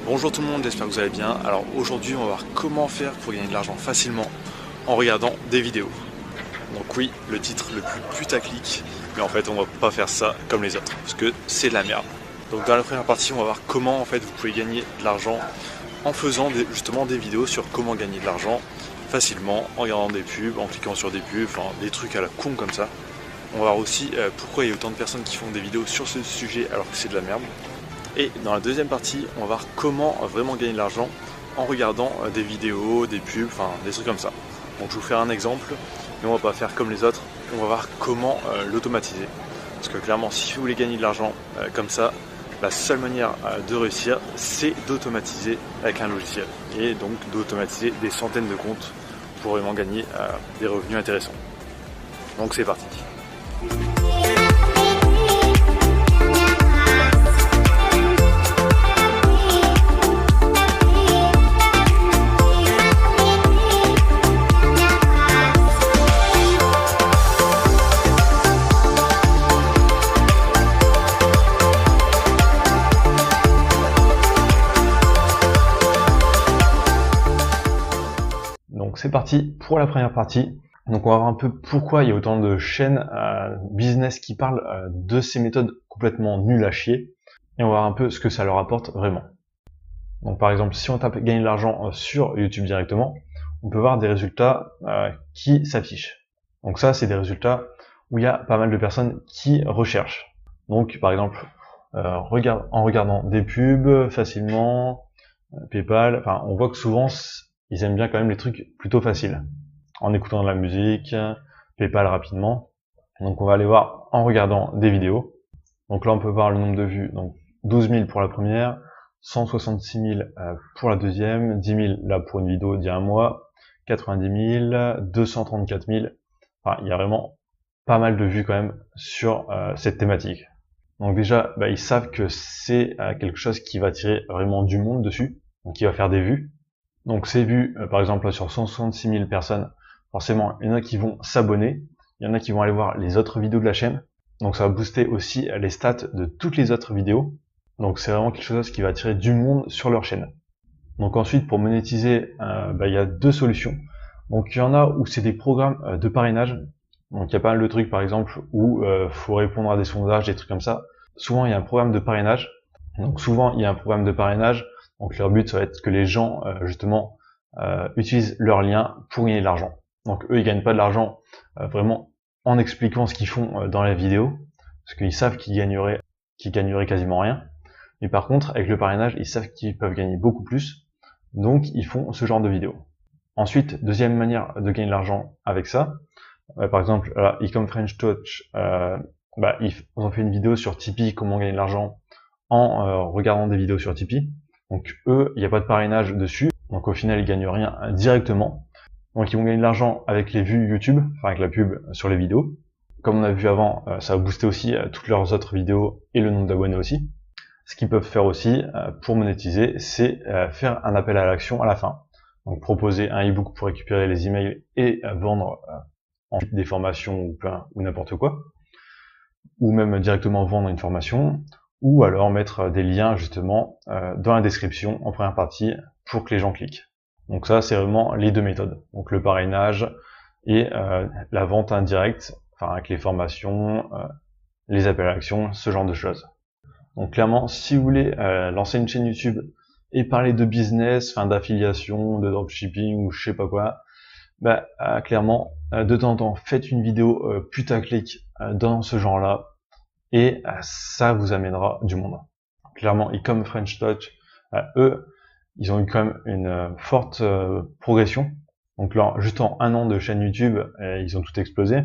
Bonjour tout le monde, j'espère que vous allez bien. Alors aujourd'hui on va voir comment faire pour gagner de l'argent facilement en regardant des vidéos. Donc oui, le titre le plus putaclic, mais en fait on va pas faire ça comme les autres, parce que c'est de la merde. Donc dans la première partie on va voir comment en fait vous pouvez gagner de l'argent en faisant justement des vidéos sur comment gagner de l'argent facilement, en regardant des pubs, en cliquant sur des pubs, enfin des trucs à la con comme ça. On va voir aussi pourquoi il y a autant de personnes qui font des vidéos sur ce sujet alors que c'est de la merde. Et dans la deuxième partie, on va voir comment vraiment gagner de l'argent en regardant des vidéos, des pubs, enfin des trucs comme ça. Donc je vais vous faire un exemple, mais on va pas faire comme les autres, on va voir comment l'automatiser. Parce que clairement, si vous voulez gagner de l'argent comme ça, la seule manière de réussir, c'est d'automatiser avec un logiciel. Et donc d'automatiser des centaines de comptes pour vraiment gagner des revenus intéressants. Donc c'est parti. Donc c'est parti pour la première partie. Donc on va voir un peu pourquoi il y a autant de chaînes business qui parlent de ces méthodes complètement nulles à chier. Et on va voir un peu ce que ça leur apporte vraiment. Donc par exemple, si on tape gagner de l'argent sur YouTube directement, on peut voir des résultats qui s'affichent. Donc ça, c'est des résultats où il y a pas mal de personnes qui recherchent. Donc par exemple, en regardant des pubs facilement, PayPal, enfin on voit que souvent ils aiment bien quand même les trucs plutôt faciles. En écoutant de la musique, PayPal rapidement. Donc on va aller voir en regardant des vidéos. Donc là on peut voir le nombre de vues. Donc 12 000 pour la première, 166 000 pour la deuxième, 10 000 là pour une vidéo d'il y a un mois, 90 000, 234 000. Enfin, il y a vraiment pas mal de vues quand même sur cette thématique. Donc déjà, ils savent que c'est quelque chose qui va attirer vraiment du monde dessus, donc qui va faire des vues. Donc ces vues, par exemple sur 166 000 personnes, forcément il y en a qui vont s'abonner, il y en a qui vont aller voir les autres vidéos de la chaîne, donc ça va booster aussi les stats de toutes les autres vidéos, donc c'est vraiment quelque chose qui va attirer du monde sur leur chaîne. Donc ensuite pour monétiser, il y a deux solutions. Donc il y en a où c'est des programmes de parrainage, donc il y a pas mal de trucs par exemple où faut répondre à des sondages, des trucs comme ça. Souvent il y a un programme de parrainage, donc souvent il y a un programme de parrainage. Donc leur but ça va être que les gens justement utilisent leurs liens pour gagner de l'argent. Donc eux ils gagnent pas de l'argent vraiment en expliquant ce qu'ils font dans la vidéo, parce qu'ils savent qu'ils gagneraient quasiment rien. Mais par contre avec le parrainage ils savent qu'ils peuvent gagner beaucoup plus, donc ils font ce genre de vidéo. Ensuite deuxième manière de gagner de l'argent avec ça, par exemple Ecom French Touch, ils ont fait une vidéo sur Tipeee, comment gagner de l'argent en regardant des vidéos sur Tipeee. Donc eux, il n'y a pas de parrainage dessus, donc au final ils gagnent rien directement. Donc ils vont gagner de l'argent avec les vues YouTube, enfin avec la pub sur les vidéos. Comme on a vu avant, ça va booster aussi toutes leurs autres vidéos et le nombre d'abonnés aussi. Ce qu'ils peuvent faire aussi pour monétiser, c'est faire un appel à l'action à la fin. Donc proposer un ebook pour récupérer les emails et vendre ensuite des formations ou n'importe quoi. Ou même directement vendre une formation. Ou alors mettre des liens justement dans la description en première partie pour que les gens cliquent. Donc ça c'est vraiment les deux méthodes, donc le parrainage et la vente indirecte, enfin avec les formations, les appels à l'action, ce genre de choses. Donc clairement si vous voulez lancer une chaîne YouTube et parler de business, d'affiliation, de dropshipping ou je sais pas quoi, clairement de temps en temps faites une vidéo putaclic dans ce genre là, et ça vous amènera du monde. Clairement, Ecom French Touch, eux, ils ont eu quand même une forte progression. Donc là, juste en un an de chaîne YouTube, ils ont tout explosé.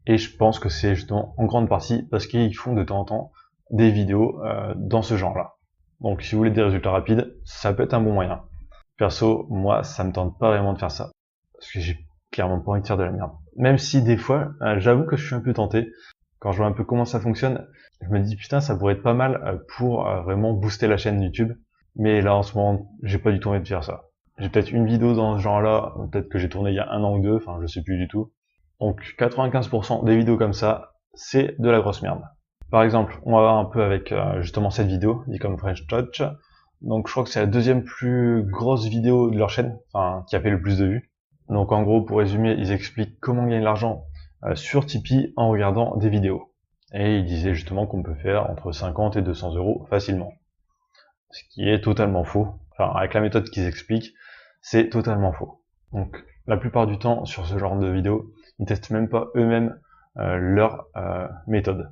Et je pense que c'est justement en grande partie parce qu'ils font de temps en temps des vidéos dans ce genre-là. Donc si vous voulez des résultats rapides, ça peut être un bon moyen. Perso, moi, ça me tente pas vraiment de faire ça. Parce que j'ai clairement pas envie de faire de la merde. Même si des fois, j'avoue que je suis un peu tenté. Quand je vois un peu comment ça fonctionne, je me dis putain ça pourrait être pas mal pour vraiment booster la chaîne YouTube. Mais là en ce moment, j'ai pas du tout envie de faire ça. J'ai peut-être une vidéo dans ce genre-là, peut-être que j'ai tourné il y a un an ou deux, enfin je sais plus du tout. Donc 95% des vidéos comme ça, c'est de la grosse merde. Par exemple, on va voir un peu avec justement cette vidéo, Ecom French Touch. Donc je crois que c'est la deuxième plus grosse vidéo de leur chaîne, enfin qui a fait le plus de vues. Donc en gros, pour résumer, ils expliquent comment gagner de l'argent sur Tipeee en regardant des vidéos. Et ils disaient justement qu'on peut faire entre 50 et 200 € facilement. Ce qui est totalement faux. Enfin, avec la méthode qu'ils expliquent, c'est totalement faux. Donc la plupart du temps, sur ce genre de vidéos, ils testent même pas eux-mêmes leur méthode.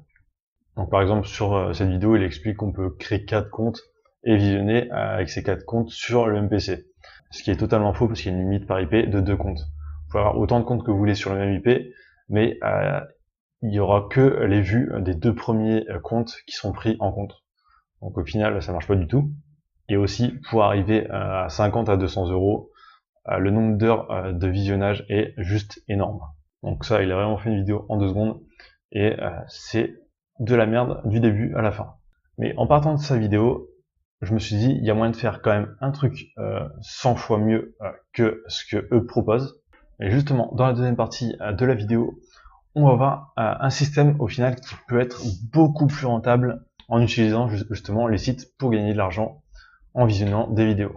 Donc par exemple, sur cette vidéo, il explique qu'on peut créer 4 comptes et visionner avec ces 4 comptes sur le même PC. Ce qui est totalement faux parce qu'il y a une limite par IP de 2 comptes. Vous pouvez avoir autant de comptes que vous voulez sur le même IP, mais il y aura que les vues des 2 premiers comptes qui sont pris en compte. Donc au final, ça marche pas du tout. Et aussi, pour arriver à 50 à 200 €, le nombre d'heures de visionnage est juste énorme. Donc ça, il a vraiment fait une vidéo en 2 secondes, et c'est de la merde du début à la fin. Mais en partant de sa vidéo, je me suis dit, il y a moyen de faire quand même un truc 100 fois mieux que ce que eux proposent. Et justement, dans la deuxième partie de la vidéo, on va voir un système au final qui peut être beaucoup plus rentable en utilisant justement les sites pour gagner de l'argent en visionnant des vidéos.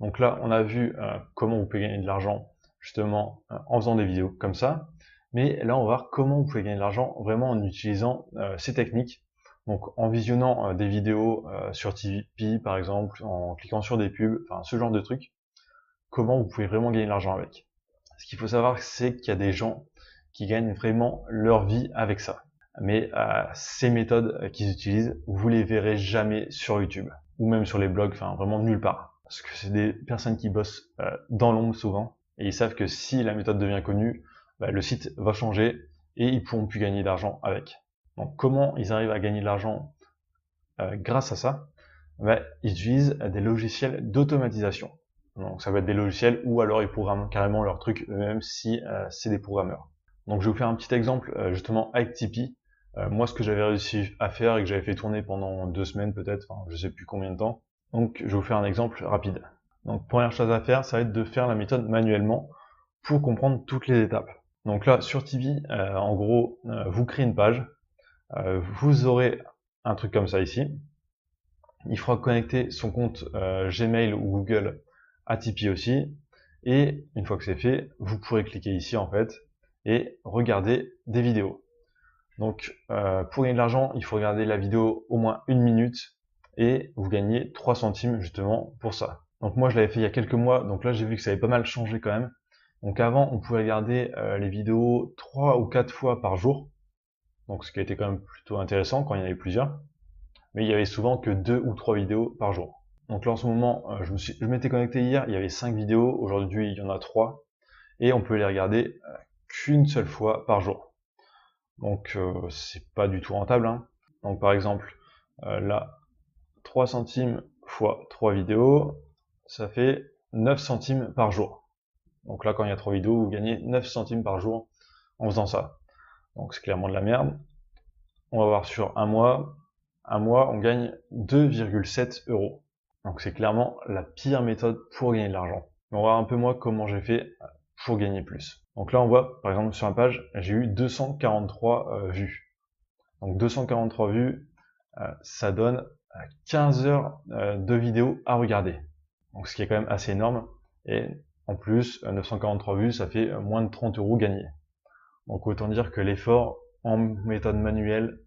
Donc là, on a vu comment vous pouvez gagner de l'argent justement en faisant des vidéos comme ça. Mais là, on va voir comment vous pouvez gagner de l'argent vraiment en utilisant ces techniques. Donc en visionnant des vidéos sur Tipeee par exemple, en cliquant sur des pubs, enfin ce genre de trucs. Comment vous pouvez vraiment gagner de l'argent avec. Ce qu'il faut savoir, c'est qu'il y a des gens qui gagnent vraiment leur vie avec ça. Mais ces méthodes qu'ils utilisent, vous les verrez jamais sur YouTube ou même sur les blogs, enfin vraiment nulle part. Parce que c'est des personnes qui bossent dans l'ombre souvent, et ils savent que si la méthode devient connue, le site va changer et ils pourront plus gagner d'argent avec. Donc comment ils arrivent à gagner de l'argent grâce à ça? Ils utilisent des logiciels d'automatisation. Donc ça va être des logiciels ou alors ils programment carrément leur truc eux-mêmes si c'est des programmeurs. Donc je vais vous faire un petit exemple justement avec Tipeee. Moi ce que j'avais réussi à faire et que j'avais fait tourner pendant 2 semaines peut-être, enfin, je sais plus combien de temps. Donc je vais vous faire un exemple rapide. Donc première chose à faire, ça va être de faire la méthode manuellement pour comprendre toutes les étapes. Donc là sur Tipeee, en gros, vous créez une page, vous aurez un truc comme ça ici. Il faudra connecter son compte Gmail ou Google à Tipeee aussi. Et une fois que c'est fait, vous pourrez cliquer ici en fait et regarder des vidéos. Donc pour gagner de l'argent, il faut regarder la vidéo au moins 1 minute et vous gagnez 3 centimes justement pour ça. Donc moi je l'avais fait il y a quelques mois, donc là j'ai vu que ça avait pas mal changé quand même. Donc avant on pouvait regarder les vidéos 3 ou 4 fois par jour, donc ce qui a été quand même plutôt intéressant quand il y en avait plusieurs. Mais il y avait souvent que 2 ou 3 vidéos par jour. Donc là en ce moment, je m'étais connecté hier, il y avait 5 vidéos, aujourd'hui il y en a 3, et on peut les regarder qu'une seule fois par jour. Donc c'est pas du tout rentable, hein. Donc par exemple, là, 3 centimes fois 3 vidéos, ça fait 9 centimes par jour. Donc là quand il y a 3 vidéos, vous gagnez 9 centimes par jour en faisant ça. Donc c'est clairement de la merde. On va voir sur un mois, on gagne 2,7 €. Donc c'est clairement la pire méthode pour gagner de l'argent. On va voir un peu moi comment j'ai fait pour gagner plus. Donc là on voit par exemple sur la page, j'ai eu 243 vues. Donc 243 vues, ça donne 15 heures de vidéo à regarder. Donc ce qui est quand même assez énorme. Et en plus, 943 vues, ça fait moins de 30 € gagnés. Donc autant dire que l'effort en méthode manuelle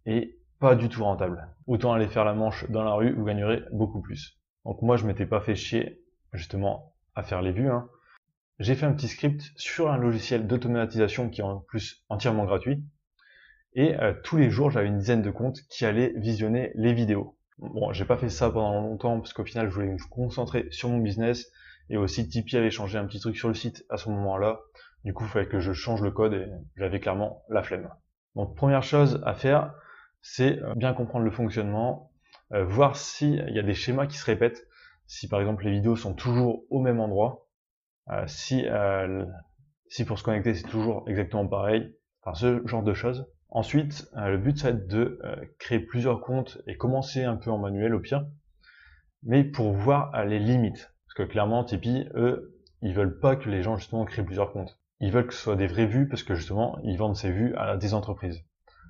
est pas du tout rentable. Autant aller faire la manche dans la rue, vous gagnerez beaucoup plus. Donc moi je m'étais pas fait chier justement à faire les vues, hein. J'ai fait un petit script sur un logiciel d'automatisation qui est en plus entièrement gratuit, et tous les jours j'avais une dizaine de comptes qui allaient visionner les vidéos. Bon, j'ai pas fait ça pendant longtemps parce qu'au final je voulais me concentrer sur mon business, et aussi Tipeee avait changé un petit truc sur le site à ce moment-là. Du coup il fallait que je change le code et j'avais clairement la flemme. Donc première chose à faire, c'est bien comprendre le fonctionnement, voir s'il y a des schémas qui se répètent, si par exemple les vidéos sont toujours au même endroit, si pour se connecter c'est toujours exactement pareil, enfin ce genre de choses. Ensuite, le but ça va être de créer plusieurs comptes et commencer un peu en manuel au pire, mais pour voir les limites. Parce que clairement Tipeee, eux, ils veulent pas que les gens justement créent plusieurs comptes. Ils veulent que ce soit des vraies vues parce que justement ils vendent ces vues à des entreprises.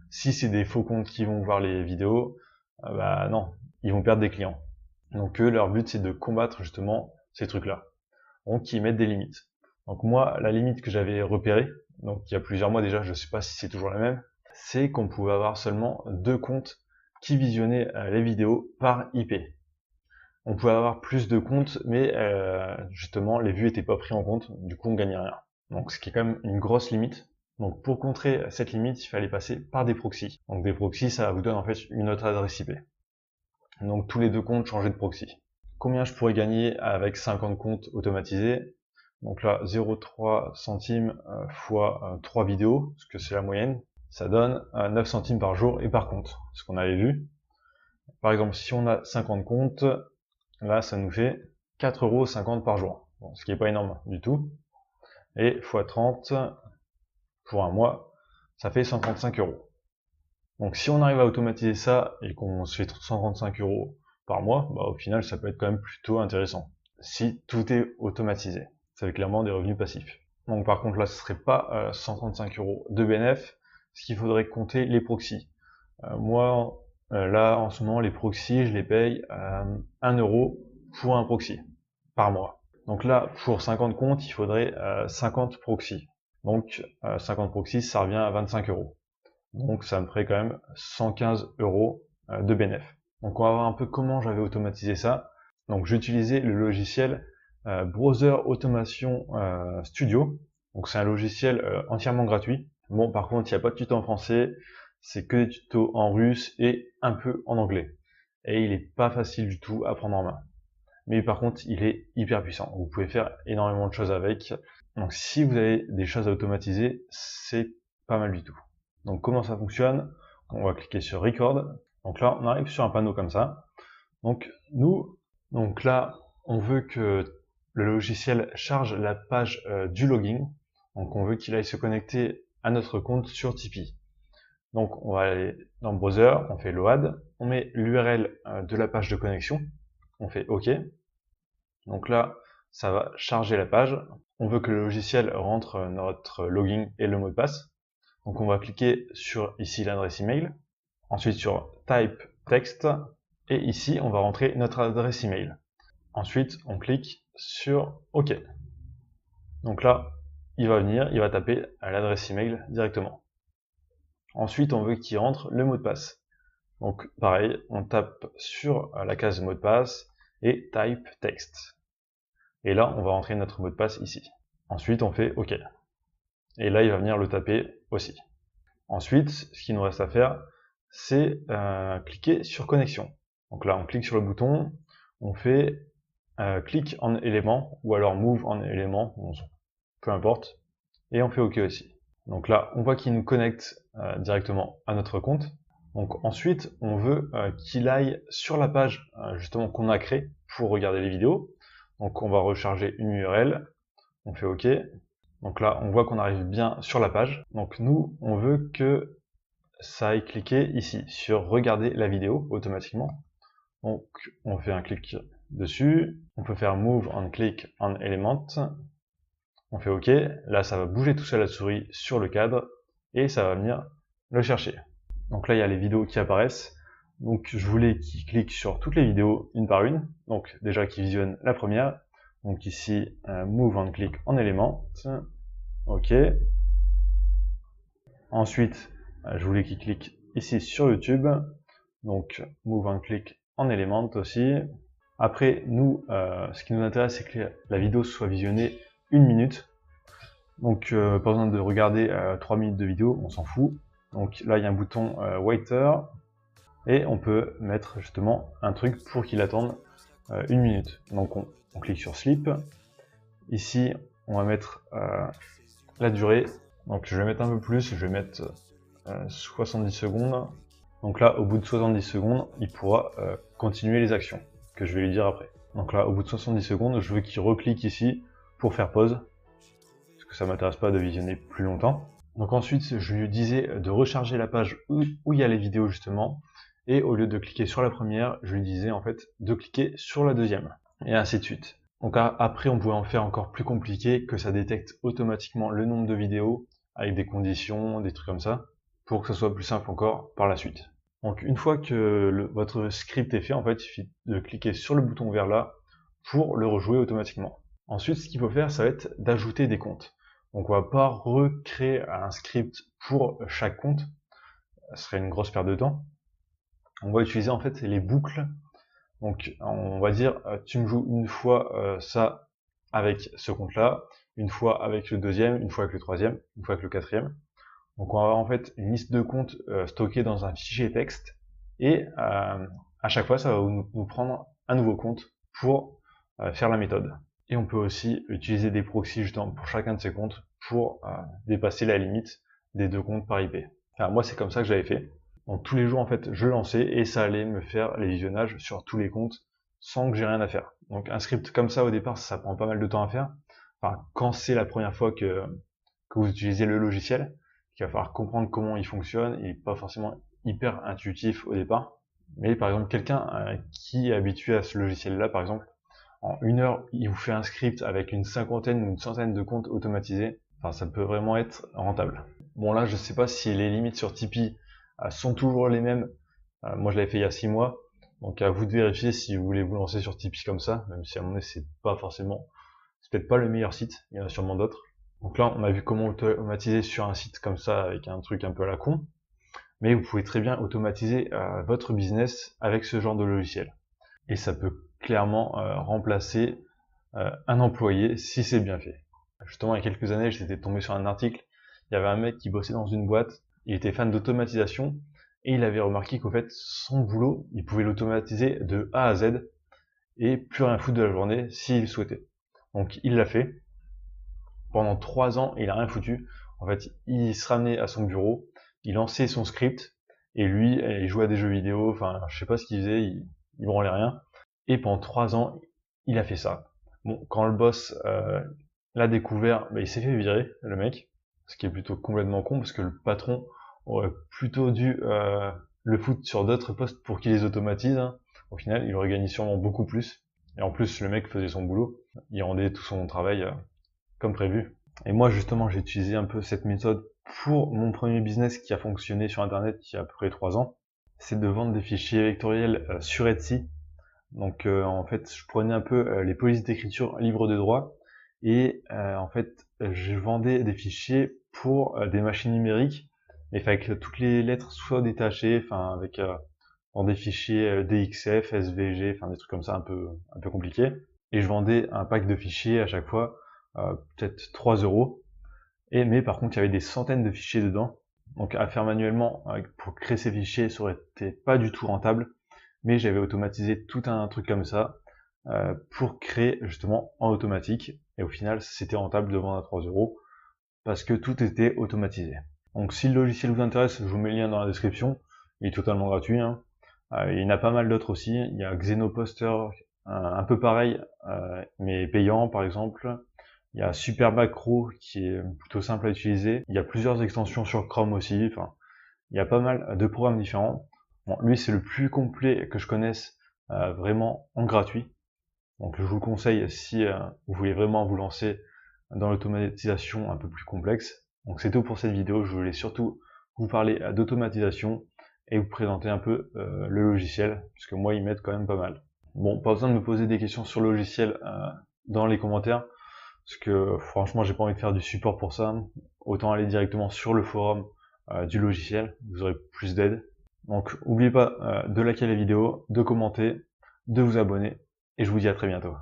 Si c'est des faux comptes qui vont voir les vidéos, non, ils vont perdre des clients. Donc eux, leur but c'est de combattre justement ces trucs-là. Donc ils mettent des limites. Donc moi, la limite que j'avais repérée, donc il y a plusieurs mois déjà, je sais pas si c'est toujours la même, c'est qu'on pouvait avoir seulement 2 comptes qui visionnaient les vidéos par IP. On pouvait avoir plus de comptes, mais justement les vues étaient pas pris en compte, du coup on gagnait rien. Donc ce qui est quand même une grosse limite. Donc pour contrer cette limite, il fallait passer par des proxys. Donc des proxys, ça vous donne en fait une autre adresse IP. Donc tous les 2 comptes changer de proxy. Combien je pourrais gagner avec 50 comptes automatisés? Donc là, 0,3 centimes fois 3 vidéos, parce que c'est la moyenne, ça donne 9 centimes par jour et par compte, ce qu'on avait vu. Par exemple, si on a 50 comptes, là, ça nous fait 4,50 € par jour, bon, ce qui n'est pas énorme du tout. Et x 30 pour un mois, ça fait 135 €. Donc si on arrive à automatiser ça et qu'on se fait 135 € par mois, bah, au final, ça peut être quand même plutôt intéressant. Si tout est automatisé, ça fait clairement des revenus passifs. Donc par contre là, ce serait pas 135 € de bénéf, ce qu'il faudrait compter les proxys. Moi, là en ce moment, les proxys, je les paye 1 € pour un proxy par mois. Donc là, pour 50 comptes, il faudrait 50 proxys. Donc 50 proxys, ça revient à 25 €. Donc ça me ferait quand même 115 € de bénéf. Donc on va voir un peu comment j'avais automatisé ça. Donc j'utilisais le logiciel Browser Automation Studio. Donc c'est un logiciel entièrement gratuit. Bon, par contre, il n'y a pas de tuto en français, c'est que des tutos en russe et un peu en anglais. Et il n'est pas facile du tout à prendre en main. Mais par contre, il est hyper puissant. Vous pouvez faire énormément de choses avec. Donc si vous avez des choses à automatiser, c'est pas mal du tout. Donc comment ça fonctionne? On va cliquer sur Record. Donc là, on arrive sur un panneau comme ça. Donc là, on veut que le logiciel charge la page du login. Donc on veut qu'il aille se connecter à notre compte sur Tipeee. Donc on va aller dans le browser, on fait load, on met l'URL de la page de connexion, on fait OK. Donc là, ça va charger la page. On veut que le logiciel rentre notre login et le mot de passe. Donc on va cliquer sur ici l'adresse email, ensuite sur Type Text, et ici on va rentrer notre adresse email. Ensuite on clique sur OK. Donc là, il va venir, il va taper l'adresse email directement. Ensuite on veut qu'il rentre le mot de passe. Donc pareil, on tape sur la case mot de passe et Type Text. Et là on va rentrer notre mot de passe ici. Ensuite on fait OK. Et là, il va venir le taper aussi. Ensuite, ce qu'il nous reste à faire, c'est cliquer sur connexion. Donc là, on clique sur le bouton, on fait click en élément, ou alors move en élément, peu importe, et on fait OK aussi. Donc là, on voit qu'il nous connecte directement à notre compte. Donc ensuite, on veut qu'il aille sur la page justement qu'on a créée pour regarder les vidéos. Donc on va recharger une URL, on fait OK. Donc là, on voit qu'on arrive bien sur la page. Donc nous, on veut que ça aille cliquer ici, sur regarder la vidéo automatiquement. Donc on fait un clic dessus. On peut faire move on click on element. On fait OK. Là, ça va bouger tout seul la souris sur le cadre et ça va venir le chercher. Donc là, il y a les vidéos qui apparaissent. Donc je voulais qu'il clique sur toutes les vidéos une par une. Donc déjà qu'il visionne la première. Donc ici, move on click on element. OK. Ensuite, je voulais qu'il clique ici sur YouTube. Donc, move on click en Element aussi. Après, nous, ce qui nous intéresse, c'est que la vidéo soit visionnée 1 minute. Donc, pas besoin de regarder 3 minutes de vidéo, on s'en fout. Donc là, il y a un bouton Waiter. Et on peut mettre justement un truc pour qu'il attende 1 minute. Donc, on clique sur Sleep. Ici, on va mettre la durée. Donc je vais mettre un peu plus, je vais mettre 70 secondes. Donc là, au bout de 70 secondes, il pourra continuer les actions, que je vais lui dire après. Donc là, au bout de 70 secondes, je veux qu'il reclique ici pour faire pause, parce que ça m'intéresse pas de visionner plus longtemps. Donc ensuite, je lui disais de recharger la page où il y a les vidéos justement, et au lieu de cliquer sur la première, je lui disais en fait de cliquer sur la deuxième, et ainsi de suite. Donc après, on pouvait en faire encore plus compliqué, que ça détecte automatiquement le nombre de vidéos, avec des conditions, des trucs comme ça, pour que ça soit plus simple encore par la suite. Donc une fois que votre script est fait, en fait, il suffit de cliquer sur le bouton vert là pour le rejouer automatiquement. Ensuite, ce qu'il faut faire, ça va être d'ajouter des comptes. Donc on va pas recréer un script pour chaque compte, ce serait une grosse perte de temps. On va utiliser en fait les boucles. Donc on va dire, tu me joues une fois ça avec ce compte-là, une fois avec le deuxième, une fois avec le troisième, une fois avec le quatrième. Donc on va avoir en fait une liste de comptes stockée dans un fichier texte, et à chaque fois ça va nous prendre un nouveau compte pour faire la méthode. Et on peut aussi utiliser des proxys justement pour chacun de ces comptes pour dépasser la limite des 2 comptes par IP. Enfin, moi c'est comme ça que j'avais fait. Donc tous les jours en fait je lançais et ça allait me faire les visionnages sur tous les comptes sans que j'ai rien à faire. Donc un script comme ça au départ ça prend pas mal de temps à faire. Enfin, quand c'est la première fois que vous utilisez le logiciel, il va falloir comprendre comment il fonctionne, il n'est pas forcément hyper intuitif au départ. Mais par exemple, quelqu'un qui est habitué à ce logiciel-là, par exemple, en 1 heure, il vous fait un script avec une cinquantaine ou une centaine de comptes automatisés. Enfin, ça peut vraiment être rentable. Bon là, je sais pas si les limites sur Tipeee sont toujours les mêmes. Moi, je l'avais fait il y a 6 mois. Donc à vous de vérifier si vous voulez vous lancer sur Tipeee comme ça, même si à mon avis, c'est peut-être pas le meilleur site, il y en a sûrement d'autres. Donc là, on a vu comment automatiser sur un site comme ça avec un truc un peu à la con. Mais vous pouvez très bien automatiser votre business avec ce genre de logiciel. Et ça peut clairement remplacer un employé si c'est bien fait. Justement, il y a quelques années, j'étais tombé sur un article. Il y avait un mec qui bossait dans une boîte. Il était fan d'automatisation. Et il avait remarqué qu'au fait, son boulot, il pouvait l'automatiser de A à Z et plus rien foutre de la journée s'il souhaitait. Donc il l'a fait. Pendant 3 ans, il a rien foutu. En fait, il se ramenait à son bureau, il lançait son script, et lui, il jouait à des jeux vidéo, enfin, je sais pas ce qu'il faisait, il branlait rien. Et pendant 3 ans, il a fait ça. Bon, quand le boss l'a découvert, bah, il s'est fait virer, le mec, ce qui est plutôt complètement con, parce que le patron aurait plutôt dû le foutre sur d'autres postes pour qu'il les automatise, hein. Au final, il aurait gagné sûrement beaucoup plus. Et en plus, le mec faisait son boulot, il rendait tout son travail comme prévu. Et moi justement j'ai utilisé un peu cette méthode pour mon premier business qui a fonctionné sur internet il y a à peu près 3 ans. C'est de vendre des fichiers vectoriels sur Etsy. Donc en fait je prenais un peu les polices d'écriture libres de droit et en fait je vendais des fichiers pour des machines numériques, mais il fallait que toutes les lettres soient détachées, enfin avec dans des fichiers DXF, SVG, enfin des trucs comme ça un peu compliqués. Et je vendais un pack de fichiers à chaque fois, peut-être 3 €. Mais par contre, il y avait des centaines de fichiers dedans. Donc à faire manuellement pour créer ces fichiers, ça aurait été pas du tout rentable. Mais j'avais automatisé tout un truc comme ça pour créer justement en automatique. Et au final, c'était rentable de vendre à 3 € parce que tout était automatisé. Donc si le logiciel vous intéresse, je vous mets le lien dans la description. Il est totalement gratuit, hein. Il y en a pas mal d'autres aussi. Il y a Xenoposter, un peu pareil, mais payant par exemple. Il y a Super Macro qui est plutôt simple à utiliser. Il y a plusieurs extensions sur Chrome aussi. Enfin, il y a pas mal de programmes différents. Bon, lui c'est le plus complet que je connaisse vraiment en gratuit. Donc je vous le conseille si vous voulez vraiment vous lancer dans l'automatisation un peu plus complexe. Donc c'est tout pour cette vidéo. Je voulais surtout vous parler d'automatisation et vous présenter un peu le logiciel, puisque moi il m'aide quand même pas mal. Bon, pas besoin de me poser des questions sur le logiciel dans les commentaires, parce que franchement j'ai pas envie de faire du support pour ça. Autant aller directement sur le forum du logiciel, vous aurez plus d'aide. Donc n'oubliez pas de liker la vidéo, de commenter, de vous abonner, et je vous dis à très bientôt.